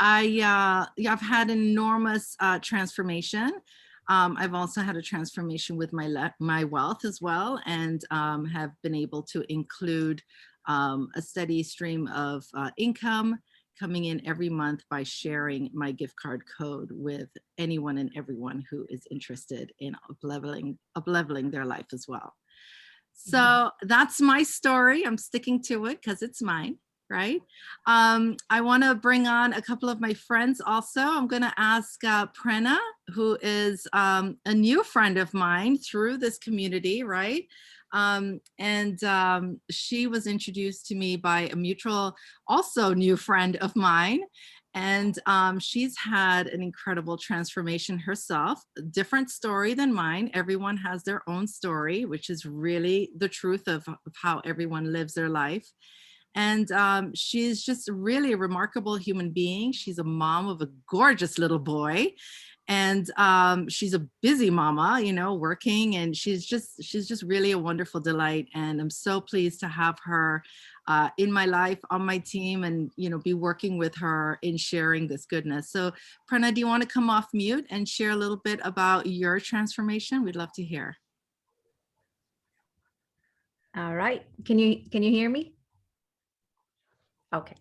Yeah, I've had enormous transformation. I've also had a transformation with my wealth as well, and have been able to include a steady stream of income coming in every month by sharing my gift card code with anyone and everyone who is interested in up-leveling their life as well. So that's my story. I'm sticking to it because it's mine, right? I want to bring on a couple of my friends also. I'm going to ask Prerna, who is a new friend of mine through this community, right? She was introduced to me by a mutual, also new friend of mine. And she's had an incredible transformation herself. Different story than mine. Everyone has their own story, which is really the truth of how everyone lives their life. And she's just really a remarkable human being. She's a mom of a gorgeous little boy. And she's a busy mama, you know, working, and she's just really a wonderful delight. And I'm so pleased to have her in my life, on my team, and, you know, be working with her in sharing this goodness. So Prerna, do you want to come off mute and share a little bit about your transformation? We'd love to hear. All right. Can you hear me? Okay.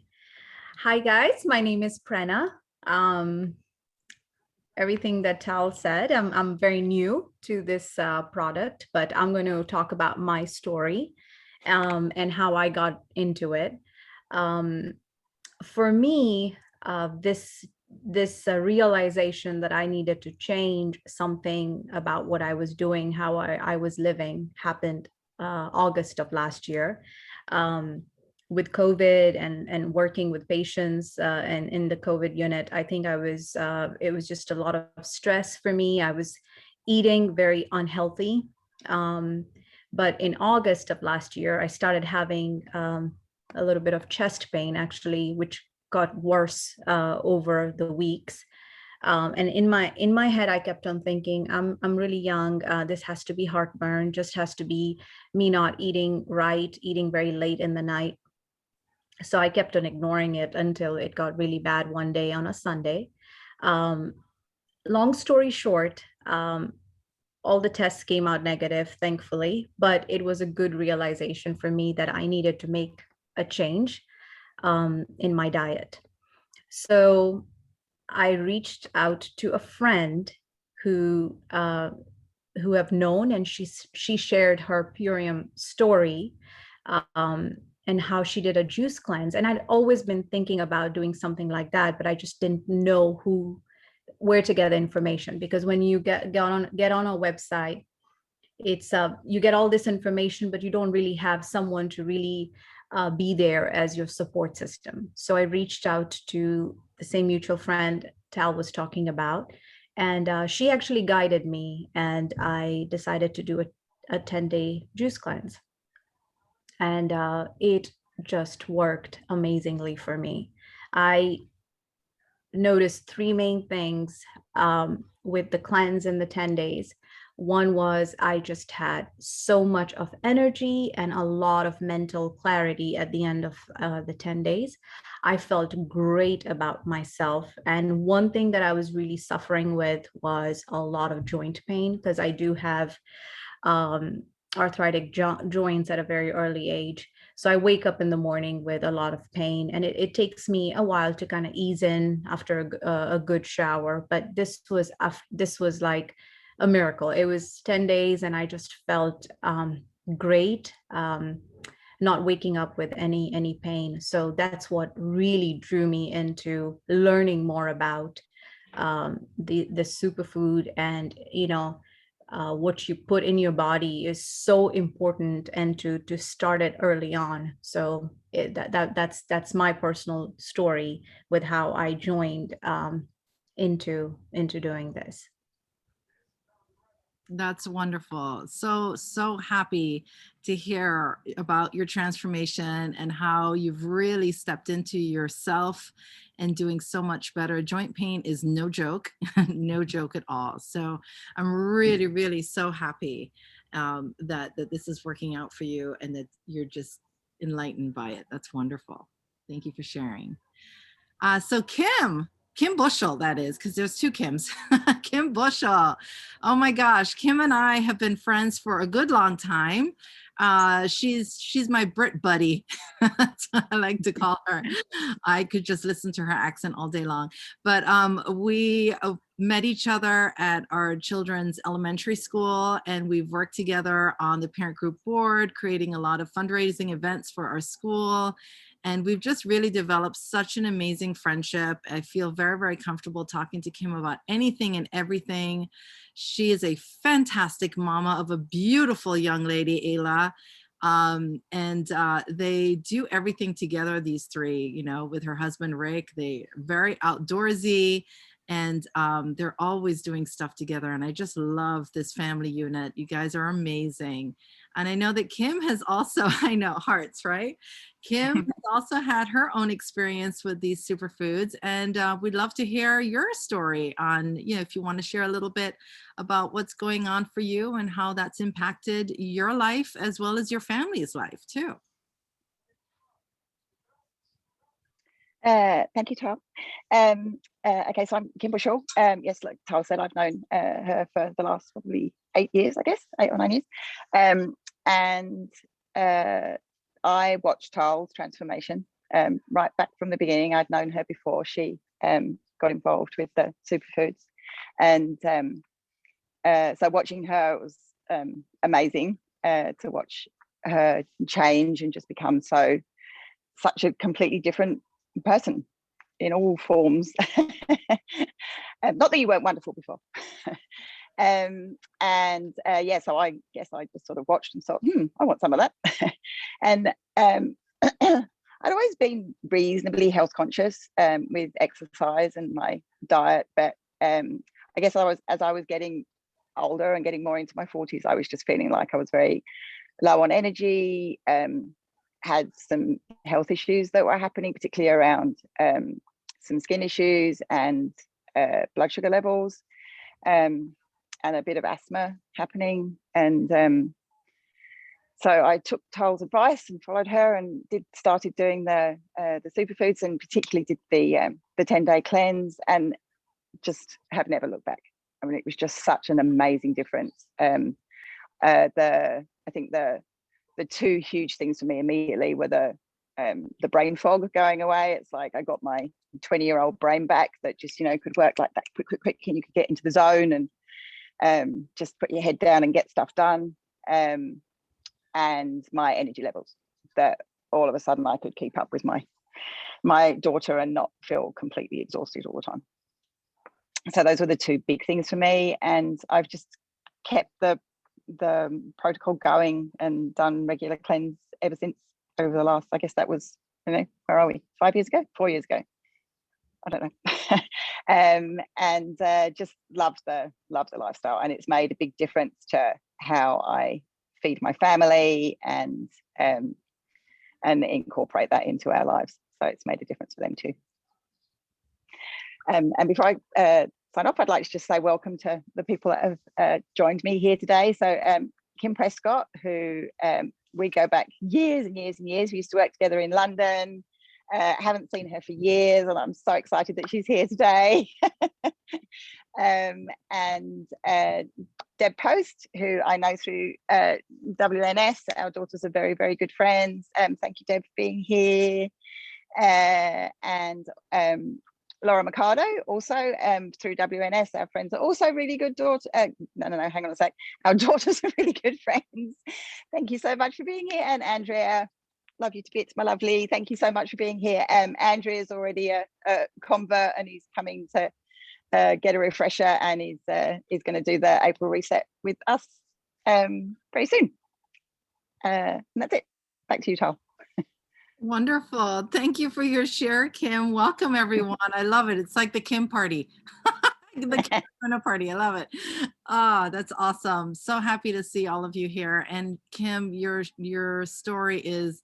Hi guys, my name is Prerna. Everything that Tal said, I'm very new to this product, but I'm going to talk about my story and how I got into it. Um, for me, this realization that I needed to change something about what I was doing, how I was living, happened August of last year. With COVID and working with patients and in the COVID unit, I think it was just a lot of stress for me. I was eating very unhealthy. But in August of last year, I started having a little bit of chest pain, actually, which got worse over the weeks. And in my head, I kept on thinking, I'm really young. This has to be heartburn. Just has to be me not eating right, eating very late in the night. So I kept on ignoring it until it got really bad one day on a Sunday. Um, Long story short, all the tests came out negative, thankfully, but it was a good realization for me that I needed to make a change in my diet. So I reached out to a friend who have known, and she shared her Purium story um, and how she did a juice cleanse. And I'd always been thinking about doing something like that, but I just didn't know where to get the information, because when you get on a website, it's you get all this information, but you don't really have someone to really be there as your support system. So I reached out to the same mutual friend Tal was talking about, and she actually guided me, and I decided to do a 10-day juice cleanse. And it just worked amazingly for me. I noticed three main things with the cleanse in the 10 days. One was I just had so much of energy and a lot of mental clarity at the end of the 10 days. I felt great about myself. And one thing that I was really suffering with was a lot of joint pain, because I do have arthritic joints at a very early age. So I wake up in the morning with a lot of pain, and it takes me a while to kind of ease in after a good shower. But this was like a miracle. It was 10 days, and I just felt great, not waking up with any pain. So that's what really drew me into learning more about the superfood. And what you put in your body is so important, and to start it early on. So that's my personal story with how I joined into doing this. That's wonderful. So happy to hear about your transformation and how you've really stepped into yourself and doing so much better. Joint pain is no joke, no joke at all. So I'm really, really so happy that this is working out for you and that you're just enlightened by it. That's wonderful. Thank you for sharing. So Kim Bushell, that is, because there's two Kims. Kim Bushell. Oh my gosh, Kim and I have been friends for a good long time. She's my Brit buddy. That's what I like to call her. I could just listen to her accent all day long. But we met each other at our children's elementary school, and we've worked together on the parent group board, creating a lot of fundraising events for our school. And we've just really developed such an amazing friendship. I feel very, very comfortable talking to Kim about anything and everything. She is a fantastic mama of a beautiful young lady, Ayla. And they do everything together, these three, you know, with her husband, Rick. They very outdoorsy, and they're always doing stuff together. And I just love this family unit. You guys are amazing. And I know that Kim has also, I know, hearts, right? Kim has also had her own experience with these superfoods, and we'd love to hear your story on, you know, if you want to share a little bit about what's going on for you and how that's impacted your life as well as your family's life too. Thank you, Tal. Okay, so I'm Kim Bushell. Yes, like Tal said, I've known her for the last probably 8 years, I guess, 8 or 9 years. And I watched Tal's transformation right back from the beginning. I'd known her before she got involved with the superfoods. And so watching her was amazing to watch her change and just become such a completely different person in all forms. Not that you weren't wonderful before. Yeah, so I guess I just sort of watched and thought, I want some of that. And I'd always been reasonably health conscious with exercise and my diet, but I guess as I was getting older and getting more into my 40s, I was just feeling like I was very low on energy, had some health issues that were happening, particularly around some skin issues and blood sugar levels, and a bit of asthma happening. And so I took Tal's advice and followed her and started doing the superfoods, and particularly did the 10-day cleanse, and just have never looked back. I mean, it was just such an amazing difference. I think the two huge things for me immediately were the brain fog going away. It's like I got my 20-year-old brain back that just, you know, could work like that quick, and you could get into the zone and just put your head down and get stuff done. And my energy levels, that all of a sudden I could keep up with my daughter and not feel completely exhausted all the time. So those were the two big things for me, and I've just kept the protocol going and done regular cleanse ever since, over the last, I guess that was, you know, where are we, 5 years ago, 4 years ago, I don't know. And just love the lifestyle, and it's made a big difference to how I feed my family and incorporate that into our lives. So it's made a difference for them too. And before I sign off, I'd like to just say welcome to the people that have joined me here today. So Kim Prescott, who we go back years and years and years. We used to work together in London. Haven't seen her for years, and I'm so excited that she's here today. And Deb Post, who I know through WNS. Our daughters are very, very good friends. Thank you, Deb, for being here. And Laura Mercado, also through WNS. Our friends are also really good daughters. No, hang on a sec. Our daughters are really good friends. Thank you so much for being here. And Andrea, love you to bits, my lovely. Thank you so much for being here. Andrea is already a convert, and he's coming to get a refresher, and he's going to do the April reset with us very soon. And that's it. Back to you, Tal. Wonderful. Thank you for your share, Kim. Welcome, everyone. I love it. It's like the Kim party. The Kim party. I love it. Ah, that's awesome. So happy to see all of you here. And Kim, your story is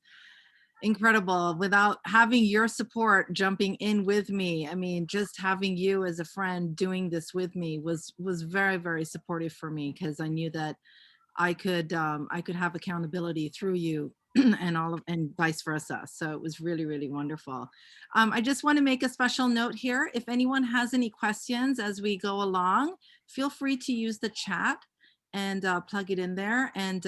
incredible. Without having your support jumping in with me, I mean, just having you as a friend doing this with me was very, very supportive for me, because I knew that I could have accountability through you and vice versa. So it was really, really wonderful. I just want to make a special note here. If anyone has any questions as we go along, feel free to use the chat and plug it in there. And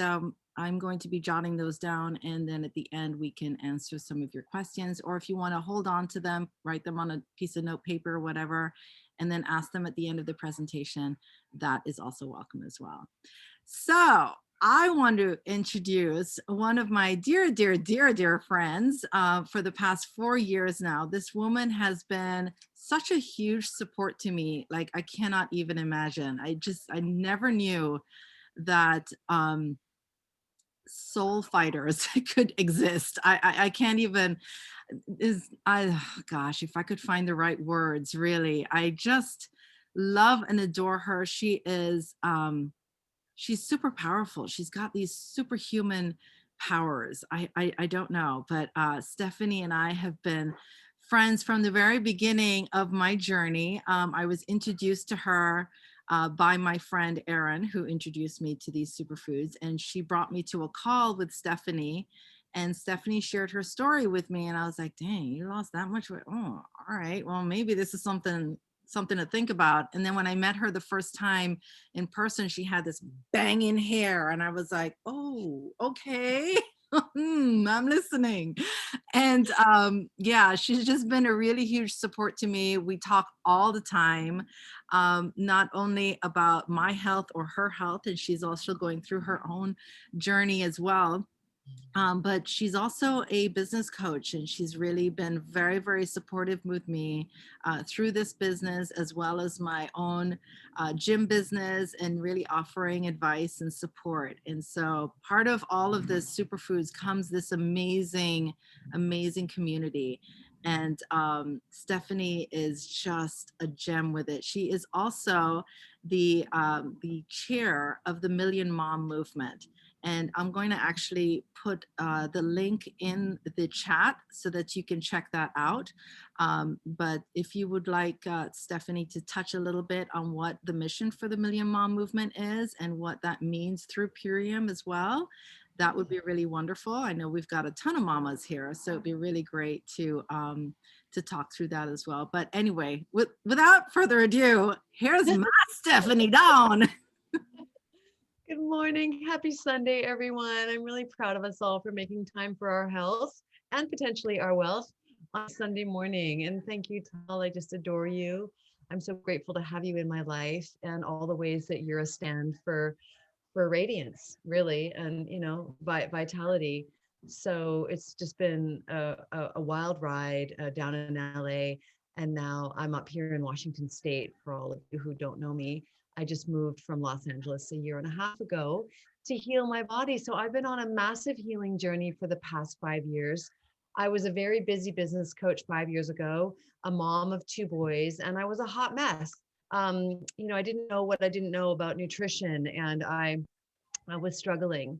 I'm going to be jotting those down. And then at the end, we can answer some of your questions. Or if you want to hold on to them, write them on a piece of note paper or whatever, and then ask them at the end of the presentation, that is also welcome as well. So I want to introduce one of my dear, dear, dear, dear friends for the past 4 years now. This woman has been such a huge support to me, like I cannot even imagine. I never knew that soul fighters could exist. I can't even, gosh, if I could find the right words, really. I just love and adore her. She is, she's super powerful. She's got these superhuman powers. I don't know, but Stephanie and I have been friends from the very beginning of my journey. I was introduced to her by my friend Erin, who introduced me to these superfoods, and she brought me to a call with Stephanie, and Stephanie shared her story with me, and I was like, dang, you lost that much weight? Oh, all right, well, maybe this is something to think about. And then when I met her the first time in person, she had this banging hair, and I was like, oh, okay. I'm listening. And yeah, she's just been a really huge support to me. We talk all the time, not only about my health or her health, and she's also going through her own journey as well. But she's also a business coach, and she's really been very, very supportive with me through this business, as well as my own gym business, and really offering advice and support. And so part of all of this superfoods comes this amazing, amazing community. And Stephanie is just a gem with it. She is also the chair of the Million Mom Movement. And I'm going to actually put the link in the chat so that you can check that out. But if you would like Stephanie to touch a little bit on what the mission for the Million Mom Movement is and what that means through Purium as well, that would be really wonderful. I know we've got a ton of mamas here, so it'd be really great to talk through that as well. But anyway, without further ado, here's my Stephanie Dawn. Good morning. Happy Sunday, everyone. I'm really proud of us all for making time for our health and potentially our wealth on Sunday morning. And thank you, Tal. I just adore you. I'm so grateful to have you in my life and all the ways that you're a stand for radiance, really, and vitality. So it's just been a wild ride down in LA. And now I'm up here in Washington State. For all of you who don't know me, I just moved from Los Angeles a year and a half ago to heal my body. So I've been on a massive healing journey for the past 5 years. I was a very busy business coach 5 years ago, a mom of 2 boys, and I was a hot mess. I didn't know what I didn't know about nutrition, and I was struggling.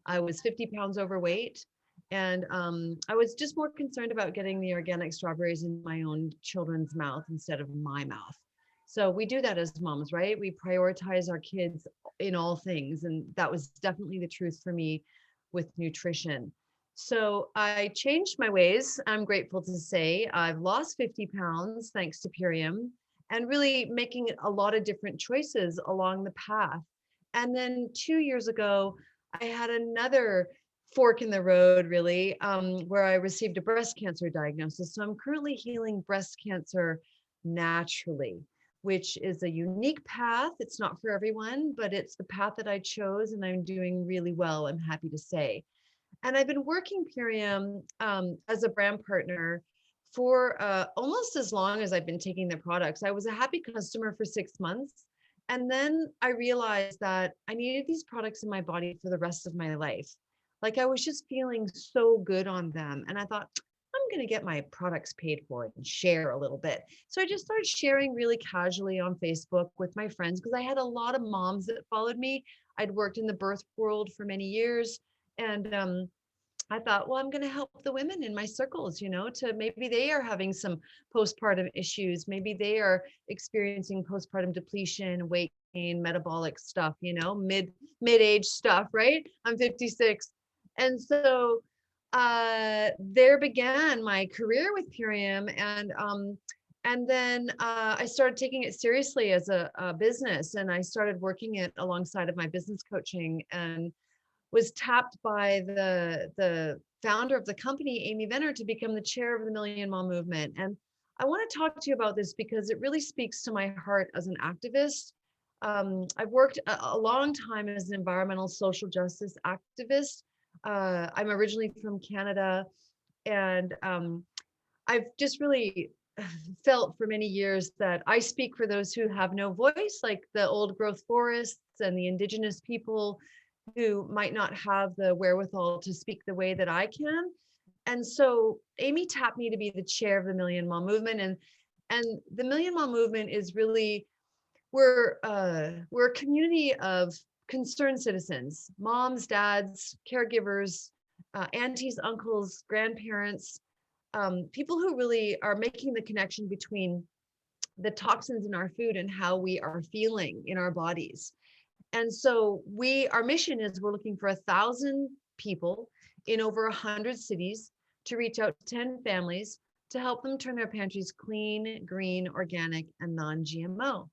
I was 50 pounds overweight, and I was just more concerned about getting the organic strawberries in my own children's mouth instead of my mouth. So we do that as moms, right? We prioritize our kids in all things. And that was definitely the truth for me with nutrition. So I changed my ways. I'm grateful to say I've lost 50 pounds thanks to Purium, and really making a lot of different choices along the path. And then 2 years ago, I had another fork in the road, really, where I received a breast cancer diagnosis. So I'm currently healing breast cancer naturally, which is a unique path. It's not for everyone, but it's the path that I chose, and I'm doing really well, I'm happy to say. And I've been working Purium as a brand partner for almost as long as I've been taking the products. I was a happy customer for 6 months. And then I realized that I needed these products in my body for the rest of my life. Like I was just feeling so good on them. And I thought, I'm going to get my products paid for and share a little bit. So I just started sharing really casually on Facebook with my friends, because I had a lot of moms that followed me. I'd worked in the birth world for many years. And I thought, well, I'm going to help the women in my circles, to maybe they are having some postpartum issues. Maybe they are experiencing postpartum depletion, weight gain, metabolic stuff, mid-age stuff, right? I'm 56. And so there began my career with Purium, and then I started taking it seriously as a business, and I started working it alongside of my business coaching, and was tapped by the founder of the company, Amy Venner, to become the chair of the Million Mom Movement. And I want to talk to you about this because it really speaks to my heart as an activist. I've worked a long time as an environmental social justice activist. I'm originally from Canada, and I've just really felt for many years that I speak for those who have no voice, like the old growth forests and the indigenous people who might not have the wherewithal to speak the way that I can. And so Amy tapped me to be the chair of the Million Mom Movement, and the Million Mom Movement is really, we're a community of concerned citizens, moms, dads, caregivers, aunties, uncles, grandparents, people who really are making the connection between the toxins in our food and how we are feeling in our bodies. And so our mission is we're looking for 1,000 people in over 100 cities to reach out to 10 families to help them turn their pantries clean, green, organic, and non-GMO.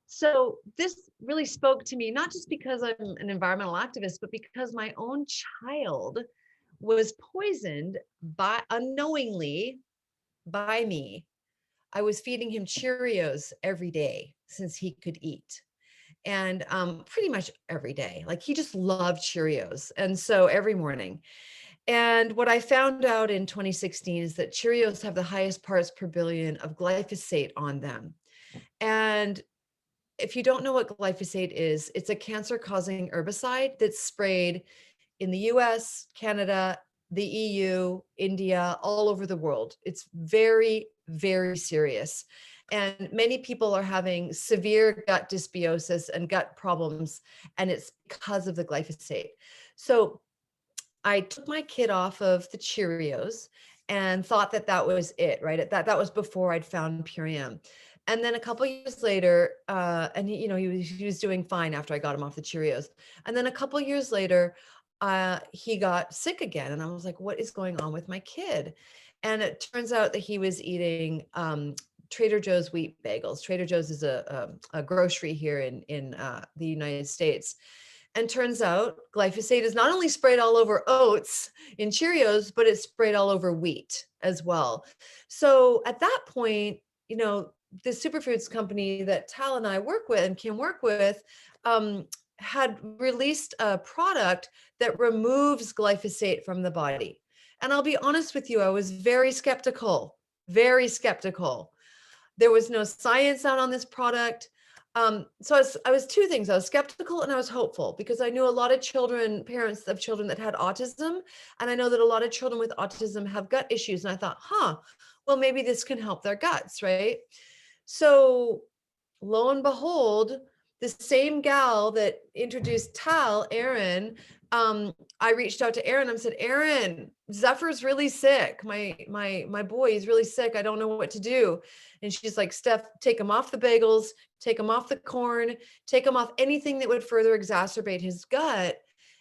So this really spoke to me, not just because I'm an environmental activist, but because my own child was poisoned unknowingly by me. I was feeding him Cheerios every day since he could eat. And pretty much every day, like he just loved Cheerios. And so every morning. And what I found out in 2016 is that Cheerios have the highest parts per billion of glyphosate on them. And if you don't know what glyphosate is, it's a cancer-causing herbicide that's sprayed in the US, Canada, the EU, India, all over the world. It's very, very serious. And many people are having severe gut dysbiosis and gut problems, and it's because of the glyphosate. So I took my kid off of the Cheerios and thought that that was it, right? That was before I'd found Purium. And then a couple of years later, and he was doing fine after I got him off the Cheerios. And then a couple of years later, he got sick again, and I was like, "What is going on with my kid?" And it turns out that he was eating Trader Joe's wheat bagels. Trader Joe's is a grocery here in the United States. And turns out glyphosate is not only sprayed all over oats in Cheerios, but it's sprayed all over wheat as well. So at that point, the superfoods company that Tal and I work with and Kim work with had released a product that removes glyphosate from the body. And I'll be honest with you, I was very skeptical, very skeptical. There was no science out on this product. So I was two things. I was skeptical and I was hopeful because I knew a lot of parents of children that had autism. And I know that a lot of children with autism have gut issues. And I thought, well, maybe this can help their guts, right? So lo and behold, the same gal that introduced Tal, Erin, I reached out to Erin and said, Erin, Zephyr's really sick. My boy is really sick. I don't know what to do. And she's like, Steph, take him off the bagels, take him off the corn, take him off anything that would further exacerbate his gut,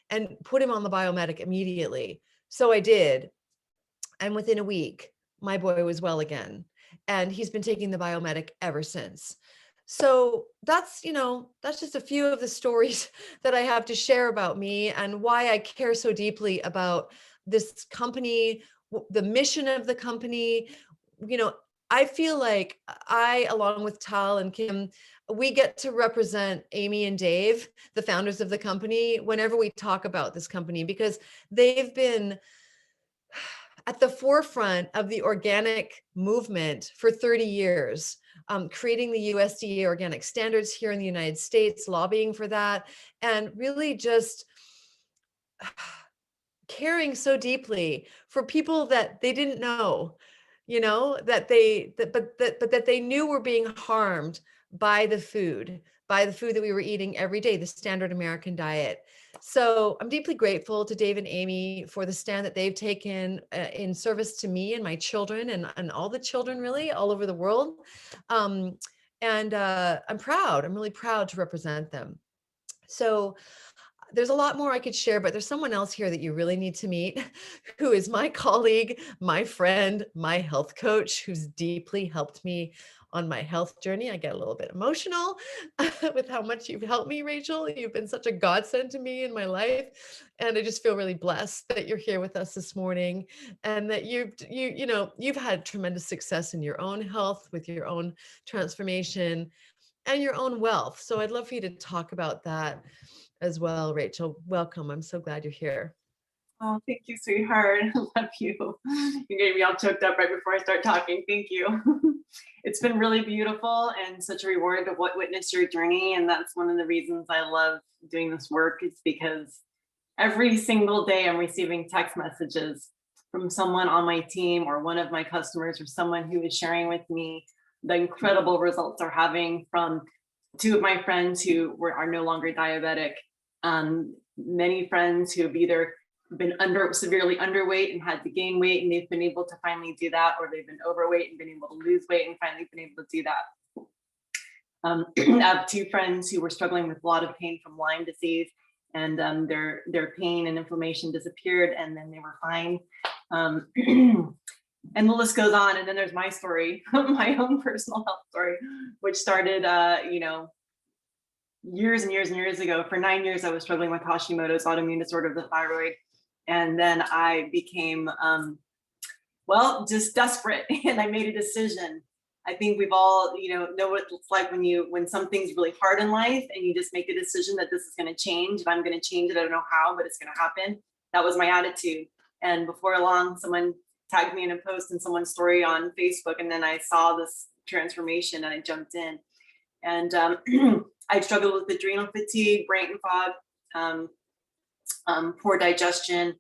and put him on the Biomedic immediately. So I did. And within a week, my boy was well again. And he's been taking the Biomedic ever since. So that's just a few of the stories that I have to share about me and why I care so deeply about this company, the mission of the company. I feel like I, along with Tal and Kim, we get to represent Amy and Dave, the founders of the company, whenever we talk about this company, because they've been at the forefront of the organic movement for 30 years, creating the USDA organic standards here in the United States, lobbying for that, and really just caring so deeply for people that they didn't know, that they knew were being harmed by the food that we were eating every day, the standard American diet. So I'm deeply grateful to Dave and Amy for the stand that they've taken in service to me and my children and all the children really all over the world. And I'm proud. I'm really proud to represent them. So there's a lot more I could share, but there's someone else here that you really need to meet, who is my colleague, my friend, my health coach, who's deeply helped me on my health journey. I get a little bit emotional with how much you've helped me, Rachel. You've been such a godsend to me in my life. And I just feel really blessed that you're here with us this morning, and that you've had tremendous success in your own health with your own transformation and your own wealth. So I'd love for you to talk about that as well, Rachel. Welcome. I'm so glad you're here. Oh, thank you, sweetheart. I love you. You gave me all choked up right before I start talking. Thank you. It's been really beautiful and such a reward to witness your journey. And that's one of the reasons I love doing this work. It's because every single day I'm receiving text messages from someone on my team or one of my customers or someone who is sharing with me the incredible results they're having from two of my friends who are no longer diabetic. Many friends who have either been severely underweight and had to gain weight, and they've been able to finally do that, or they've been overweight and been able to lose weight and finally been able to do that. I have two friends who were struggling with a lot of pain from Lyme disease, and their pain and inflammation disappeared, and then they were fine. And the list goes on. And then there's my story, my own personal health story, which started, years and years and years ago. For 9 years, I was struggling with Hashimoto's, autoimmune disorder of the thyroid. And then I became, just desperate. And I made a decision. I think we've all, know what it's like when something's really hard in life and you just make a decision that this is going to change. If I'm going to change it, I don't know how, but it's going to happen. That was my attitude. And before long, someone tagged me in a post in someone's story on Facebook. And then I saw this transformation and I jumped in. And I struggled with adrenal fatigue, brain fog, poor digestion,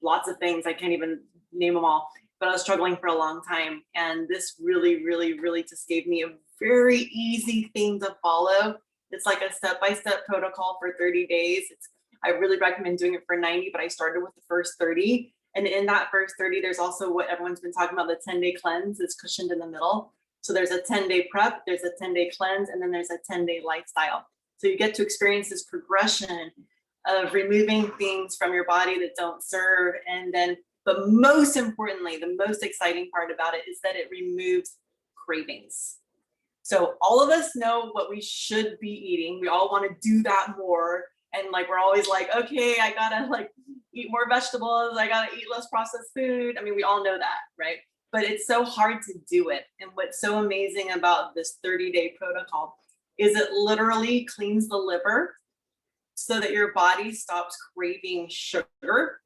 lots of things. I can't even name them all, but I was struggling for a long time. And this really, really, really just gave me a very easy thing to follow. It's like a step-by-step protocol for 30 days. I really recommend doing it for 90, but I started with the first 30. And in that first 30, there's also what everyone's been talking about, the 10-day cleanse is cushioned in the middle. So there's a 10-day prep, there's a 10-day cleanse, and then there's a 10-day lifestyle. So you get to experience this progression of removing things from your body that don't serve. And then, but most importantly, the most exciting part about it is that it removes cravings. So all of us know what we should be eating. We all want to do that more. And we're always like, okay, I gotta eat more vegetables. I gotta eat less processed food. I mean, we all know that, right? But it's so hard to do it. And what's so amazing about this 30-day protocol is it literally cleans the liver so that your body stops craving sugar,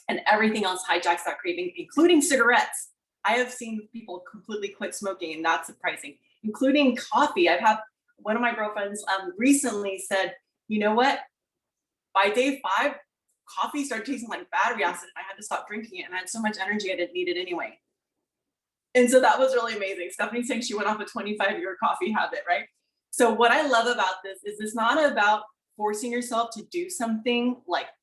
and everything else hijacks that craving, including cigarettes. I have seen people completely quit smoking, and that's surprising, including coffee. I've had one of my girlfriends recently said, you know what? By day 5, coffee started tasting like battery acid. I had to stop drinking it, and I had so much energy I didn't need it anyway. And so that was really amazing. Stephanie's saying she went off a 25-year coffee habit, right? So what I love about this is it's not about forcing yourself to do something.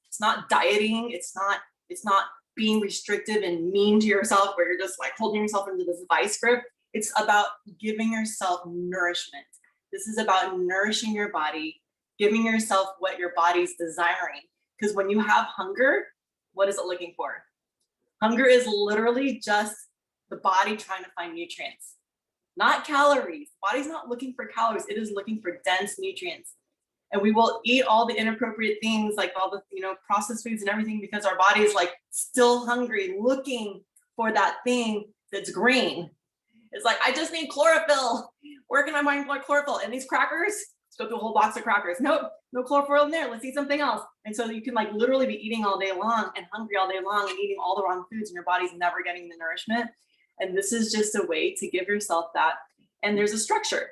It's not dieting. It's not being restrictive and mean to yourself where you're just holding yourself into this vice grip. It's about giving yourself nourishment. This is about nourishing your body, giving yourself what your body's desiring. Because when you have hunger, what is it looking for? Hunger is literally just the body trying to find nutrients, not calories. The body's not looking for calories. It is looking for dense nutrients. And we will eat all the inappropriate things, like all the processed foods and everything, because our body is still hungry, looking for that thing that's green. It's I just need chlorophyll. Where can I find chlorophyll? And these crackers, let's go through a whole box of crackers. Nope, no chlorophyll in there. Let's eat something else. And so you can literally be eating all day long and hungry all day long and eating all the wrong foods, and your body's never getting the nourishment. And this is just a way to give yourself that. And there's a structure.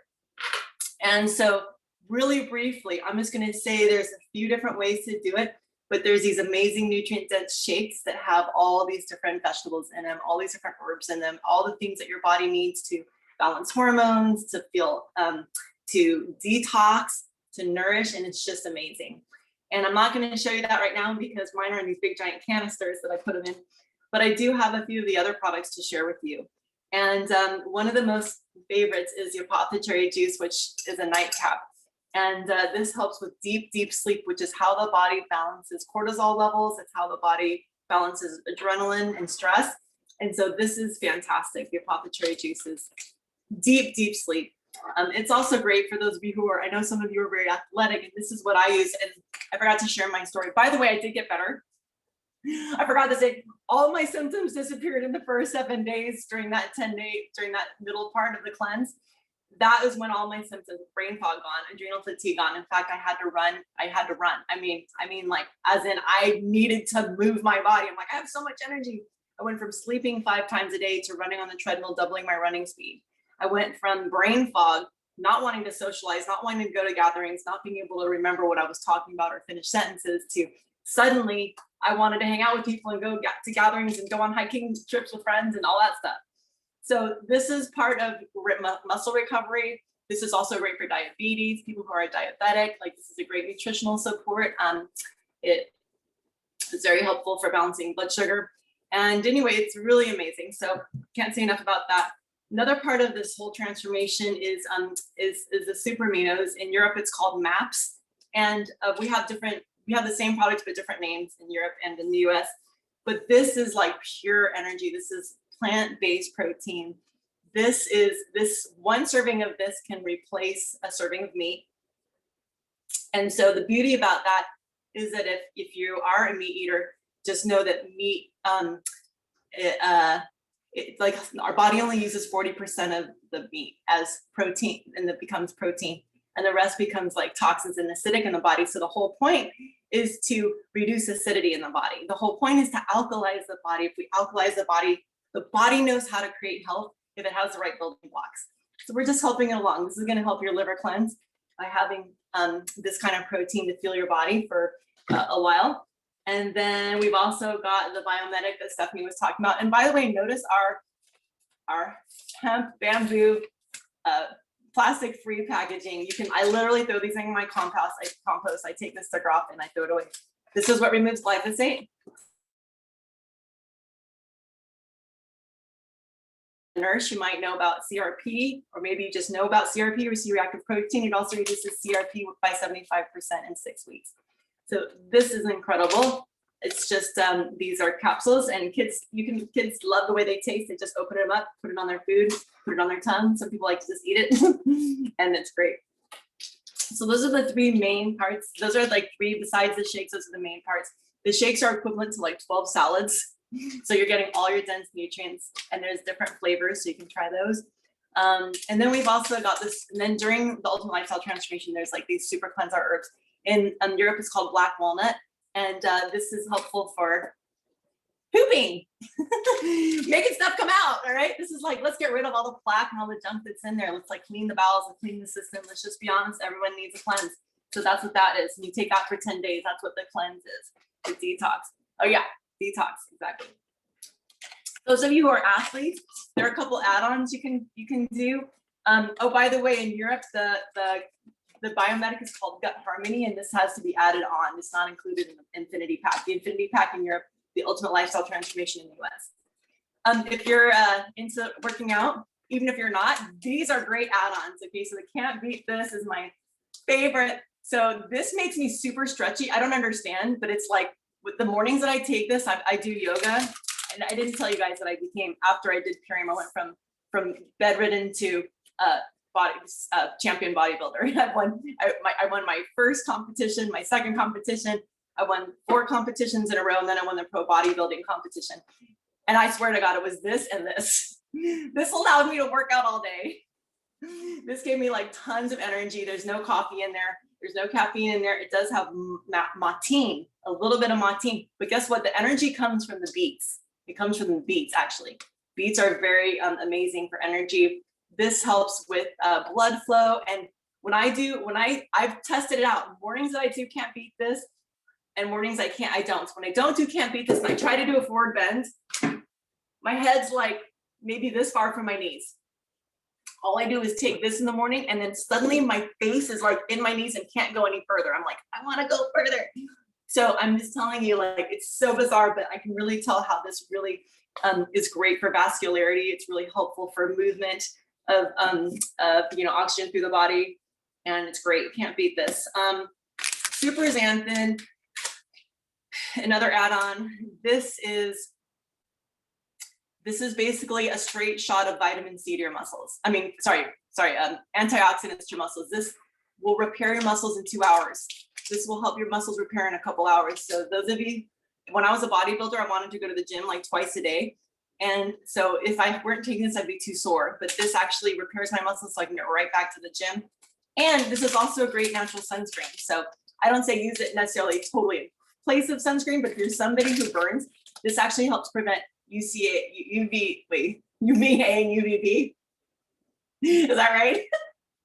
And so really briefly, I'm just going to say there's a few different ways to do it, but there's these amazing nutrient dense shakes that have all these different vegetables in them, all these different herbs in them, all the things that your body needs to balance hormones, to feel, to detox, to nourish, and it's just amazing. And I'm not going to show you that right now because mine are in these big giant canisters that I put them in, but I do have a few of the other products to share with you. And one of the most favorites is the apothecary juice, which is a nightcap. And this helps with deep, deep sleep, which is how the body balances cortisol levels. It's how the body balances adrenaline and stress. And so this is fantastic. The apothecary juice is deep, deep sleep. It's also great for those of you who are, I know some of you are very athletic, and this is what I use. And I forgot to share my story. By the way, I did get better. I forgot to say, all my symptoms disappeared in the first 7 days during that during that middle part of the cleanse. That is when all my symptoms, brain fog gone, adrenal fatigue gone. In fact, I had to run. I mean, like, as in I needed to move my body. I'm like, I have so much energy. I went from sleeping 5 times a day to running on the treadmill, doubling my running speed. I went from brain fog, not wanting to socialize, not wanting to go to gatherings, not being able to remember what I was talking about or finish sentences, to suddenly I wanted to hang out with people and go to gatherings and go on hiking trips with friends and all that stuff. So this is part of muscle recovery. This is also great for diabetes, people who are diabetic. Like, this is a great nutritional support. It is very helpful for balancing blood sugar. And anyway, it's really amazing. So can't say enough about that. Another part of this whole transformation is the super aminos. In Europe, it's called MAPS. And we have the same products, but different names in Europe and in the US. But this is like pure energy. This is plant-based protein. This one serving of this can replace a serving of meat. And so the beauty about that is that if you are a meat eater, just know that meat, like, our body only uses 40% of the meat as protein, and it becomes protein, and the rest becomes like toxins and acidic in the body. So the whole point is to reduce acidity in the body. The whole point is to alkalize the body. If we alkalize the body knows how to create health if it has the right building blocks. So we're just helping it along. This is going to help your liver cleanse by having this kind of protein to fuel your body for a while. And then we've also got the Biometic that Stephanie was talking about. And by the way, notice our hemp bamboo plastic-free packaging. I literally throw these in my compost. I take the sticker off and I throw it away. This is what removes glyphosate. Nurse, you might know about CRP, or maybe you just know about CRP or C-reactive protein. It also reduces CRP by 75% in 6 weeks. So this is incredible. It's just, these are capsules, and kids love the way they taste. They just open them up, put it on their food, put it on their tongue. Some people like to just eat it and it's great. So those are the 3 main parts. Those are like 3, besides the shakes, those are the main parts. The shakes are equivalent to like 12 salads. So you're getting all your dense nutrients, and there's different flavors, so you can try those. And then we've also got this, and then during the Ultimate Lifestyle Transformation, there's like these super cleanse our herbs. In Europe, it's called black walnut. And this is helpful for pooping, making stuff come out. All right. This is like, let's get rid of all the plaque and all the junk that's in there. Let's like clean the bowels and clean the system. Let's just be honest. Everyone needs a cleanse. So that's what that is. And you take that for 10 days. That's what the cleanse is. The detox. Oh yeah. Detox. Exactly. Those of you who are athletes, there are a couple add-ons you can do. Oh, by the way, in Europe, the Biometic is called Gut Harmony, and this has to be added on. It's not included in the Infinity Pack. The Infinity Pack in Europe, the Ultimate Lifestyle Transformation in the US. If you're into working out, even if you're not, these are great add-ons. Okay, so the Can't Beat This is my favorite. So this makes me super stretchy. I don't understand, but it's like with the mornings that I take this, I do yoga. And I didn't tell you guys that I became, after I did Purium, I went from bedridden to champion bodybuilder. I won my first competition, my second competition. I won 4 competitions in a row, and then I won the pro bodybuilding competition. And I swear to God, it was this and this. This allowed me to work out all day. This gave me like tons of energy. There's no coffee in there. There's no caffeine in there. It does have matin, a little bit of matin. But guess what? The energy comes from the beets. It comes from the beets, actually. Beets are very amazing for energy. This helps with blood flow. And I've tested it out. Mornings that I do Can't Beat This, and mornings I don't. So when I don't do Can't Beat This, and I try to do a forward bend, my head's like maybe this far from my knees. All I do is take this in the morning, and then suddenly my face is like in my knees and can't go any further. I'm like, I want to go further. So I'm just telling you, like, it's so bizarre, but I can really tell how this really is great for vascularity. It's really helpful for movement of oxygen through the body. and it's great. Can't beat this. Super xanthan, another add-on. This is basically a straight shot of vitamin C to your muscles. I mean, sorry, antioxidants to your muscles. This will repair your muscles in 2 hours. This will help your muscles repair in a couple hours. So those of you, when I was a bodybuilder, I wanted to go to the gym like twice a day. And so if I weren't taking this, I'd be too sore. But this actually repairs my muscles so I can get right back to the gym. And this is also a great natural sunscreen. So I don't say use it necessarily totally in place of sunscreen, but if you're somebody who burns, this actually helps prevent UVA and UVB. Is that right?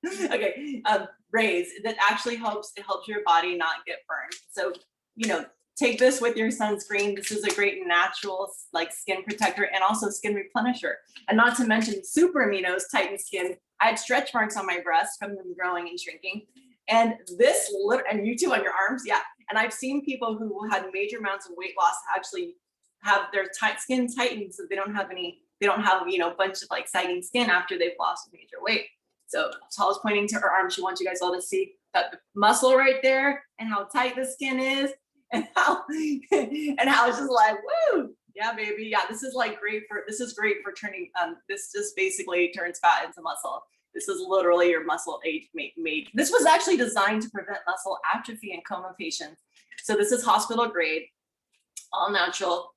Okay, rays. That actually helps. It helps your body not get burned. So, you know, take this with your sunscreen. This is a great natural like skin protector and also skin replenisher. And not to mention super aminos tighten skin. I had stretch marks on my breast from them growing and shrinking. And this, and you too on your arms, yeah. And I've seen people who had major amounts of weight loss actually have their skin tightened so they don't have, you know, a bunch of like sagging skin after they've lost major weight. So Tall's pointing to her arm. She wants you guys all to see that the muscle right there and how tight the skin is and how it's just like, woo, yeah, baby. Yeah, this is great for turning, this just basically turns fat into muscle. This is literally your muscle age made. This was actually designed to prevent muscle atrophy in coma patients. So this is hospital grade, all natural,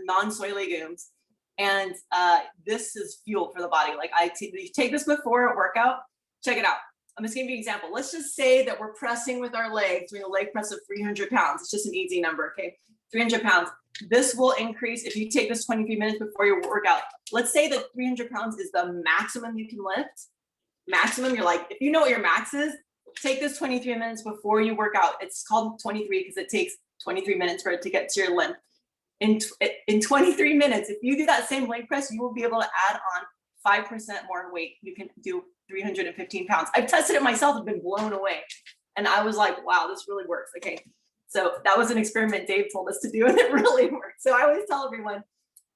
non-soy legumes. And this is fuel for the body. Like you take this before a workout, check it out. I'm just gonna give you an example. Let's just say that we're pressing with our legs, doing a leg press of 300 pounds. It's just an easy number, okay? 300 pounds. This will increase if you take this 23 minutes before your workout. Let's say that 300 pounds is the maximum you can lift. Maximum, you're like, if you know what your max is, take this 23 minutes before you work out. It's called 23 because it takes 23 minutes for it to get to your limb. In 23 minutes, if you do that same leg press, you will be able to add on 5% more weight. You can do 315 pounds. I've tested it myself and been blown away. And I was like, wow, this really works. Okay. So that was an experiment Dave told us to do and it really worked. So I always tell everyone,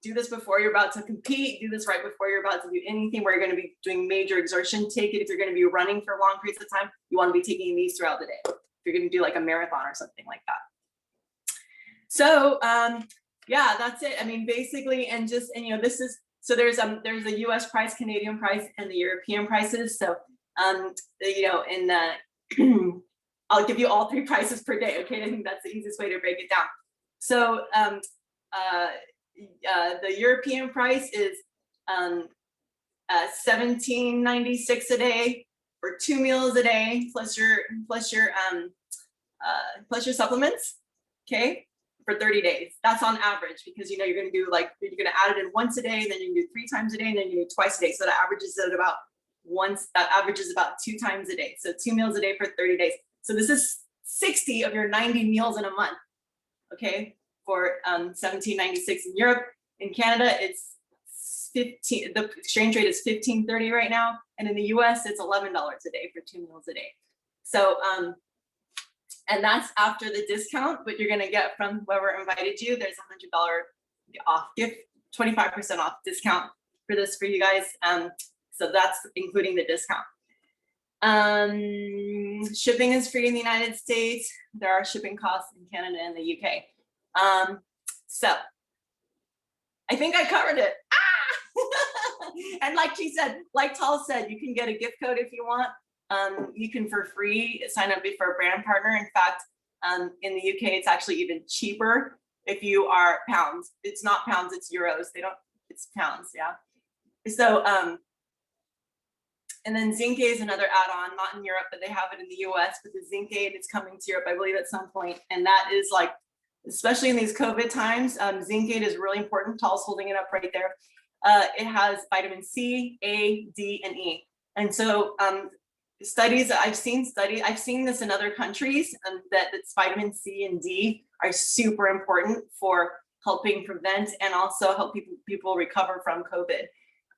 do this before you're about to compete. Do this right before you're about to do anything where you're going to be doing major exertion. Take it if you're going to be running for long periods of time. You want to be taking these throughout the day. If you're going to do like a marathon or something like that. So yeah, that's it. I mean, basically, and you know, this is, so there's a US price, Canadian price, and the European prices. So, you know, in I'll give you all 3 prices per day. Okay, I think that's the easiest way to break it down. So, the European price is $17.96 a day for 2 meals a day plus your supplements. Okay. For 30 days. That's on average because you know you're going to do like you're going to add it in once a day, and then you can do 3 times a day, and then you do twice a day. So that averages at about that averages about 2 times a day. So 2 meals a day for 30 days. So this is 60 of your 90 meals in a month. Okay, for $17.96 in Europe. In Canada, it's 15. The exchange rate is $15.30 right now, and in the US, it's $11 a day for 2 meals a day. So and that's after the discount, what you're gonna get from whoever invited you. There's a $100 off gift, 25% off discount for this for you guys. So that's including the discount. Shipping is free in the United States. There are shipping costs in Canada and the UK. So I think I covered it. And like she said, like Tal said, you can get a gift code if you want. You can for free sign up for a brand partner. In fact, in the UK, it's actually even cheaper if you are pounds. It's not pounds, it's euros. It's pounds, yeah. So, and then Zinc is another add-on, not in Europe, but they have it in the US, but the Zinc Aid is coming to Europe, I believe, at some point. And that is like, especially in these COVID times, Zinc Aid is really important. Tal's holding it up right there. It has vitamin C, A, D, and E. And so, studies that I've seen this in other countries, that vitamin C and D are super important for helping prevent and also help people recover from COVID.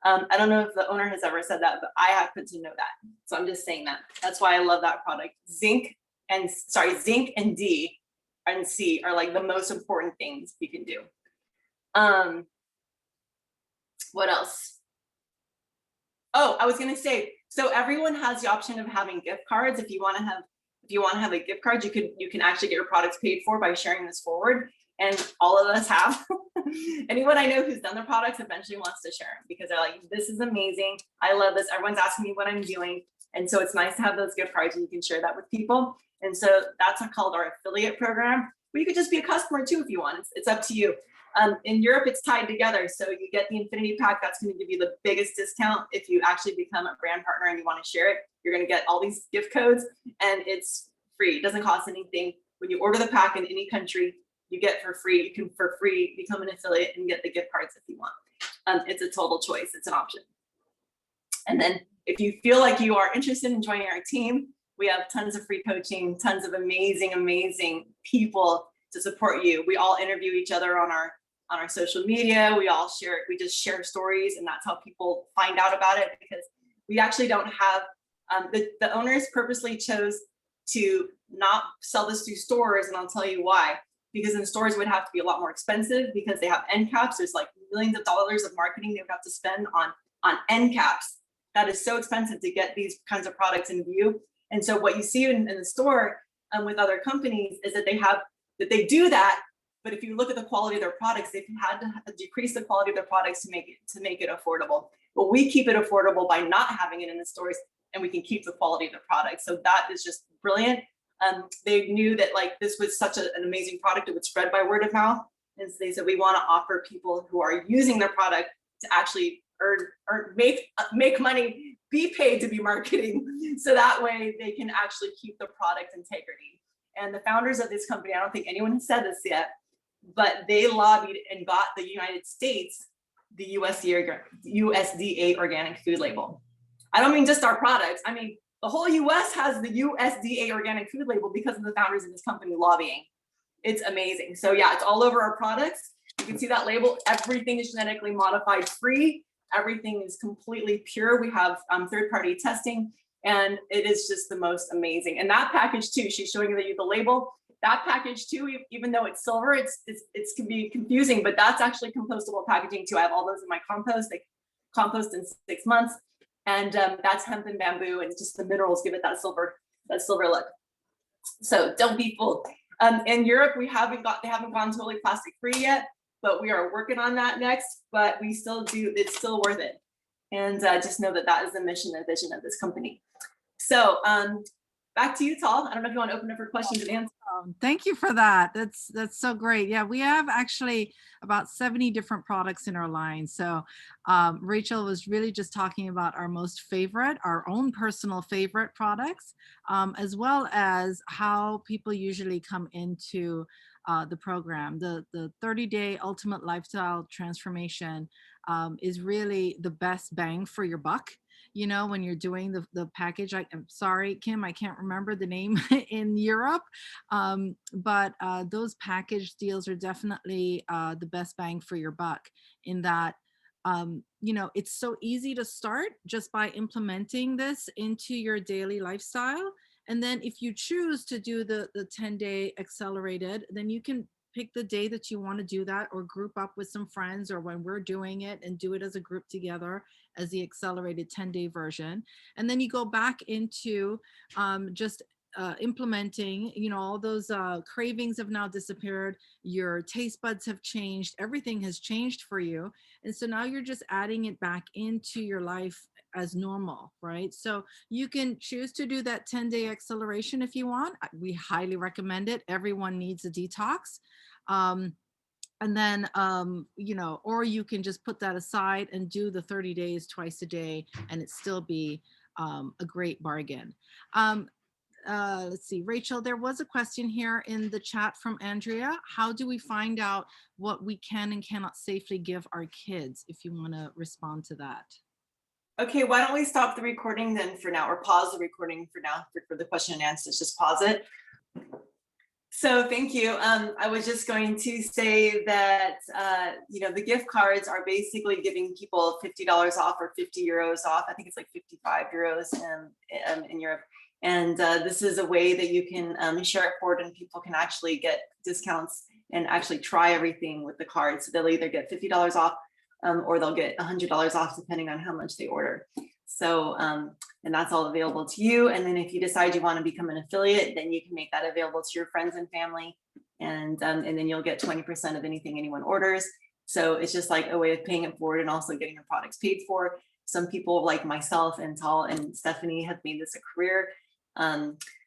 I don't know if the owner has ever said that, but I happen to know that. So I'm just saying that. That's why I love that product. Zinc and D and C are like the most important things you can do. What else? Oh, I was gonna say, So everyone has the option of having gift cards. If you want to have a gift card, you can actually get your products paid for by sharing this forward. And all of us have. Anyone I know who's done their products eventually wants to share them because they're like, this is amazing. I love this. Everyone's asking me what I'm doing. And so it's nice to have those gift cards and you can share that with people. And so that's called our affiliate program. But you could just be a customer too if you want. It's up to you. In Europe, it's tied together. So you get the Infinity Pack. That's going to give you the biggest discount. If you actually become a brand partner and you want to share it, you're going to get all these gift codes and it's free. It doesn't cost anything. When you order the pack in any country, you get for free. You can for free become an affiliate and get the gift cards if you want. It's a total choice. It's an option. And then if you feel like you are interested in joining our team, we have tons of free coaching, tons of amazing, amazing people to support you. We all interview each other on our social media. We just share stories, and that's how people find out about it, because we actually don't have, the owners purposely chose to not sell this through stores, and I'll tell you why. Because in stores it would have to be a lot more expensive because they have end caps. There's like millions of dollars of marketing they would have to spend on end caps. That is so expensive to get these kinds of products in view. And so what you see in the store with other companies is that they do that. But if you look at the quality of their products, they've had to decrease the quality of their products to make it affordable. But we keep it affordable by not having it in the stores, and we can keep the quality of the product. So that is just brilliant. They knew that like this was such an amazing product, it would spread by word of mouth. And so they said, we want to offer people who are using their product to actually make money, be paid to be marketing. So that way they can actually keep the product integrity. And the founders of this company, I don't think anyone has said this yet, but they lobbied and got the United States, the USDA organic food label. I don't mean just our products. I mean, the whole US has the USDA organic food label because of the founders of this company lobbying. It's amazing. So yeah, it's all over our products. You can see that label. Everything is genetically modified free. Everything is completely pure. We have third-party testing, and it is just the most amazing. And that package too, she's showing you the label. That package too, even though it's silver, it can be confusing, but that's actually compostable packaging too. I have all those in my compost. They compost in 6 months. And that's hemp and bamboo, and just the minerals give it that silver look. So don't be fooled. In Europe, they haven't gone totally plastic free yet, but we are working on that next. But we still do. It's still worth it. And just know that that is the mission and vision of this company. So back to you, Tal. I don't know if you want to open up for questions and answers. Thank you for that. That's so great. Yeah, we have actually about 70 different products in our line. So Rachel was really just talking about our most favorite, our own personal favorite products, as well as how people usually come into the program. The 30-day ultimate lifestyle transformation is really the best bang for your buck. You know, when you're doing the package, I'm sorry, Kim, I can't remember the name in Europe, but those package deals are definitely the best bang for your buck in that, you know, it's so easy to start just by implementing this into your daily lifestyle. And then if you choose to do the 10-day accelerated, then you can pick the day that you want to do that, or group up with some friends, or when we're doing it and do it as a group together as the accelerated 10-day version. And then you go back into just implementing, you know, all those cravings have now disappeared, your taste buds have changed, everything has changed for you. And so now you're just adding it back into your life as normal, right? So you can choose to do that 10-day acceleration if you want. We highly recommend it. Everyone needs a detox. And then, you know, or you can just put that aside and do the 30 days twice a day, and it still be a great bargain. Let's see, Rachel, there was a question here in the chat from Andrea. How do we find out what we can and cannot safely give our kids? If you want to respond to that. Okay, why don't we stop the recording then for now, or pause the recording for now for the question and answers, just pause it. So thank you. I was just going to say that, you know, the gift cards are basically giving people $50 off or 50 euros off. I think it's like 55 euros in Europe. And this is a way that you can share it forward, and people can actually get discounts and actually try everything with the card. So they'll either get $50 off or they'll get $100 off depending on how much they order. So, and that's all available to you. And then if you decide you want to become an affiliate, then you can make that available to your friends and family. And then you'll get 20% of anything anyone orders. So it's just like a way of paying it forward and also getting your products paid for. Some people like myself and Tal and Stephanie have made this a career.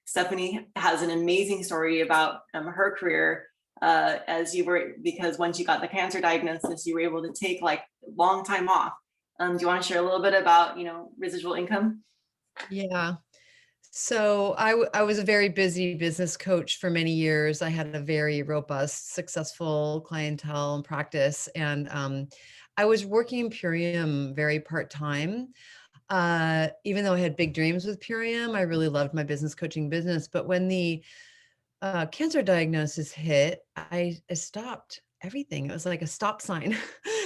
Stephanie has an amazing story about her career because when she got the cancer diagnosis, you were able to take like long time off. Do you want to share a little bit about, residual income? Yeah. So I was a very busy business coach for many years. I had a very robust, successful clientele and practice. And I was working in Purium very part-time. Even though I had big dreams with Purium, I really loved my business coaching business. But when the cancer diagnosis hit, I stopped everything. It was like a stop sign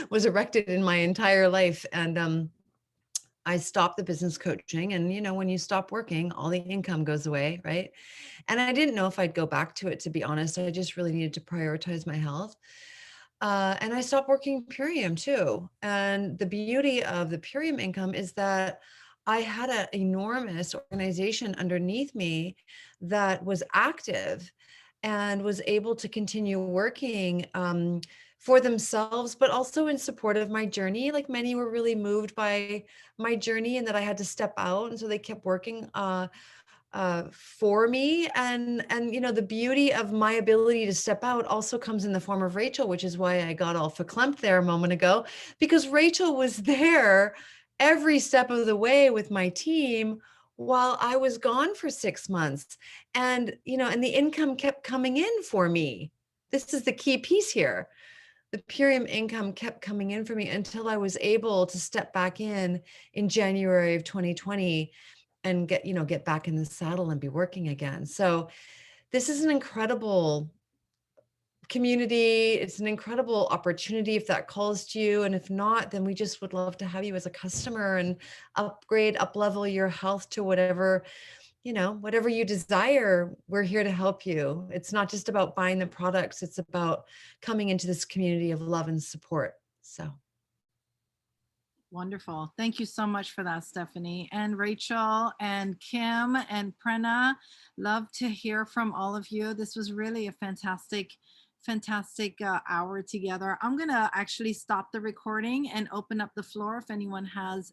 was erected in my entire life. And I stopped the business coaching. And, when you stop working, all the income goes away, right? And I didn't know if I'd go back to it, to be honest. I just really needed to prioritize my health. And I stopped working Purium too. And the beauty of the Purium income is that I had an enormous organization underneath me that was active and was able to continue working for themselves, but also in support of my journey. Like many were really moved by my journey and that I had to step out. And so they kept working for me. And the beauty of my ability to step out also comes in the form of Rachel, which is why I got all verklempt there a moment ago, because Rachel was there every step of the way with my team while I was gone for 6 months. And the income kept coming in for me. This is the key piece here. The Purium income kept coming in for me until I was able to step back in January of 2020 and get back in the saddle and be working again. So this is an incredible community. It's an incredible opportunity if that calls to you. And if not, then we just would love to have you as a customer and upgrade, up level your health to whatever you desire. We're here to help you. It's not just about buying the products. It's about coming into this community of love and support. So. Wonderful. Thank you so much for that, Stephanie and Rachel and Kim and Prerna. Love to hear from all of you. This was really a fantastic hour together. I'm going to actually stop the recording and open up the floor if anyone has